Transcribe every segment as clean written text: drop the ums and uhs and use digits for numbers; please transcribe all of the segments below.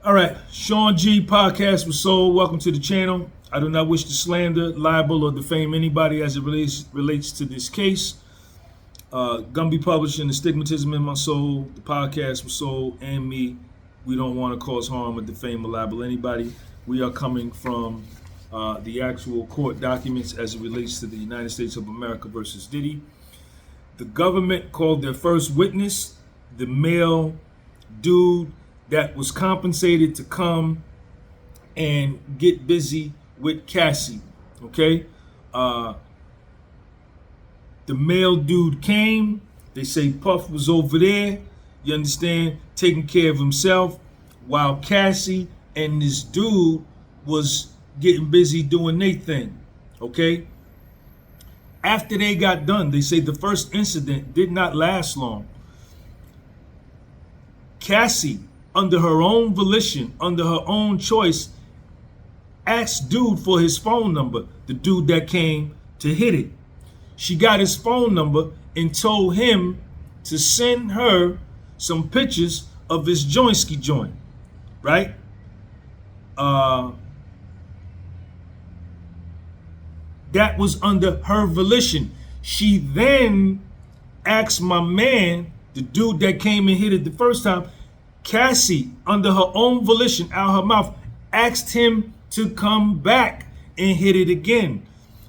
All right, Sean G. Podcast with Soul. Welcome to the channel. I do not wish to slander, libel, or defame anybody as it relates to this case. Gonna be publishing The Stigmatism in My Soul, the podcast with Soul, and me. We don't want to cause harm or defame or libel anybody. We are coming from the actual court documents as it relates to the United States of America versus Diddy. The government called their first witness, the male dude that was compensated to come and get busy with Cassie, okay? The male dude came. They say Puff was over there, you understand, taking care of himself, while Cassie and this dude was getting busy doing their thing, okay? After they got done, they say the first incident did not last long. Cassie, under her own volition, under her own choice, asked dude for his phone number, the dude that came to hit it. She got his phone number and told him to send her some pictures of his jointski joint, right? That was under her volition. She then asked my man, the dude that came and hit it the first time, Cassie, under her own volition, out her mouth, asked him to come back and hit it again.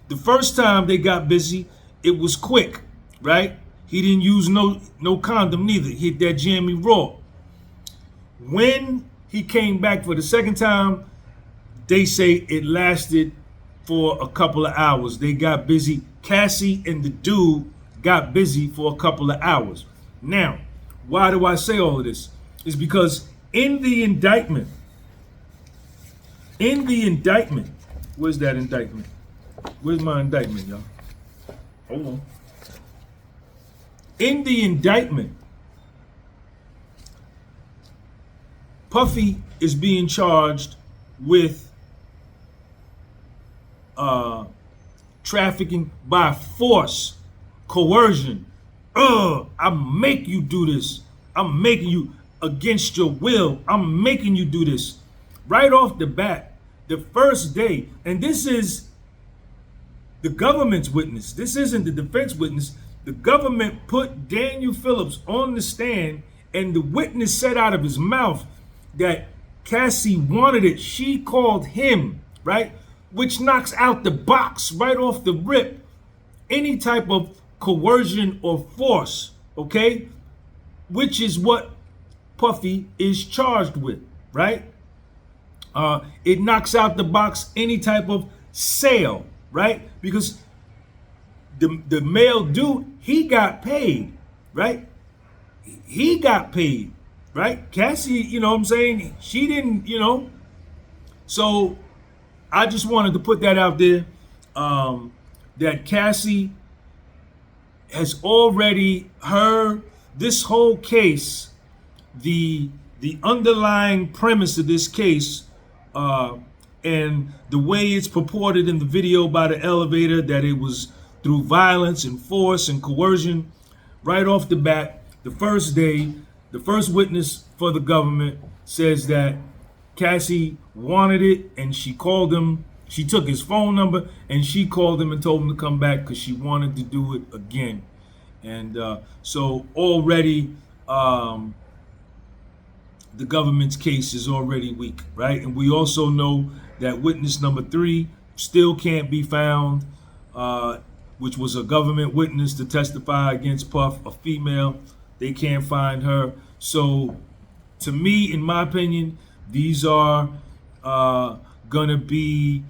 The first time they got busy, it was quick, right? He didn't use no condom neither. He hit that jammy raw. When he came back for the second time, they say it lasted for a couple of hours. They got busy. Cassie and the dude got busy for a couple of hours. Now, why do I say all of this? Is because in the indictment, where's that indictment? Where's my indictment, y'all? Hold on. In the indictment, Puffy is being charged with trafficking by force, coercion. I make you do this. I'm making you against your will. I'm making you do this. Right off the bat, the first day, and this is the government's witness. This isn't the defense witness. The government put Daniel Phillips on the stand, and the witness said out of his mouth that Cassie wanted it. She called him, right? Which knocks out the box right off the rip. Any type of coercion or force, okay? Which is what Puffy is charged with, right? It knocks out the box any type of sale, right? Because the male dude, he got paid, right? He got paid, right? Cassie, you know what I'm saying? She didn't, you know. So I just wanted to put that out there, that Cassie has already heard this whole case, the underlying premise of this case, and the way it's purported in the video by the elevator, that it was through violence and force and coercion. Right off the bat, the first day, the first witness for the government says that Cassie wanted it, and she called him. She took his phone number and she called him and told him to come back because she wanted to do it again. And so already the government's case is already weak, right? And we also know that witness number 3 still can't be found, which was a government witness to testify against Puff, a female. They can't find her. So to me, in my opinion, these are gonna be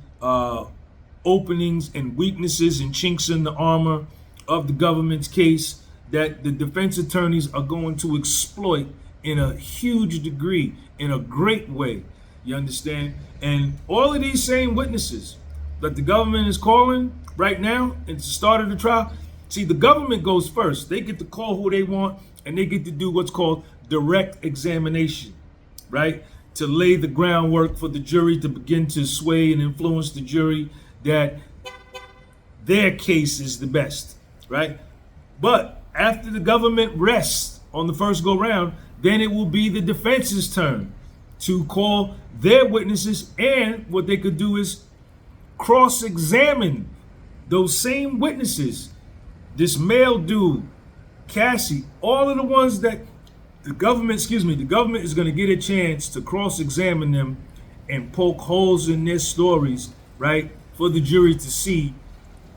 openings and weaknesses and chinks in the armor of the government's case that the defense attorneys are going to exploit in a huge degree, in a great way. You understand? And all of these same witnesses that the government is calling right now at the start of the trial, see, the government goes first. They get to call who they want, and they get to do what's called direct examination, right? To lay the groundwork for the jury to begin to sway and influence the jury that their case is the best, right? But after the government rests on the first go round, then it will be the defense's turn to call their witnesses, and what they could do is cross-examine those same witnesses. This male dude, Cassie, all of the ones that the government is going to get a chance to cross-examine them and poke holes in their stories, right, for the jury to see,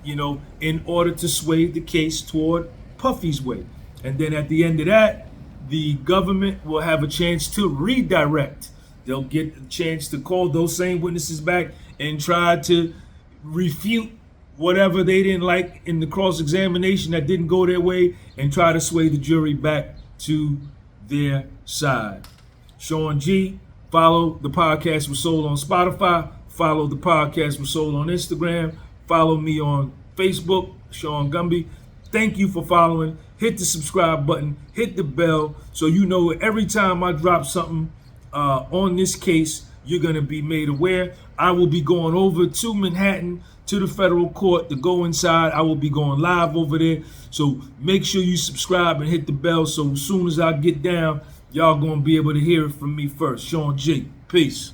in order to sway the case toward Puffy's way. And then at the end of that, the government will have a chance to redirect. They'll get a chance to call those same witnesses back and try to refute whatever they didn't like in the cross-examination that didn't go their way, and try to sway the jury back to their side. Sean G. Follow the podcast with Soul on Spotify. Follow the podcast with Soul on Instagram. Follow me on Facebook, Sean Gumby. Thank you for following. Hit the subscribe button. Hit the bell so you know every time I drop something on this case, you're going to be made aware. I will be going over to Manhattan to the federal court to go inside. I will be going live over there. So make sure you subscribe and hit the bell so as soon as I get down, y'all going to be able to hear it from me first. Sean G. Peace.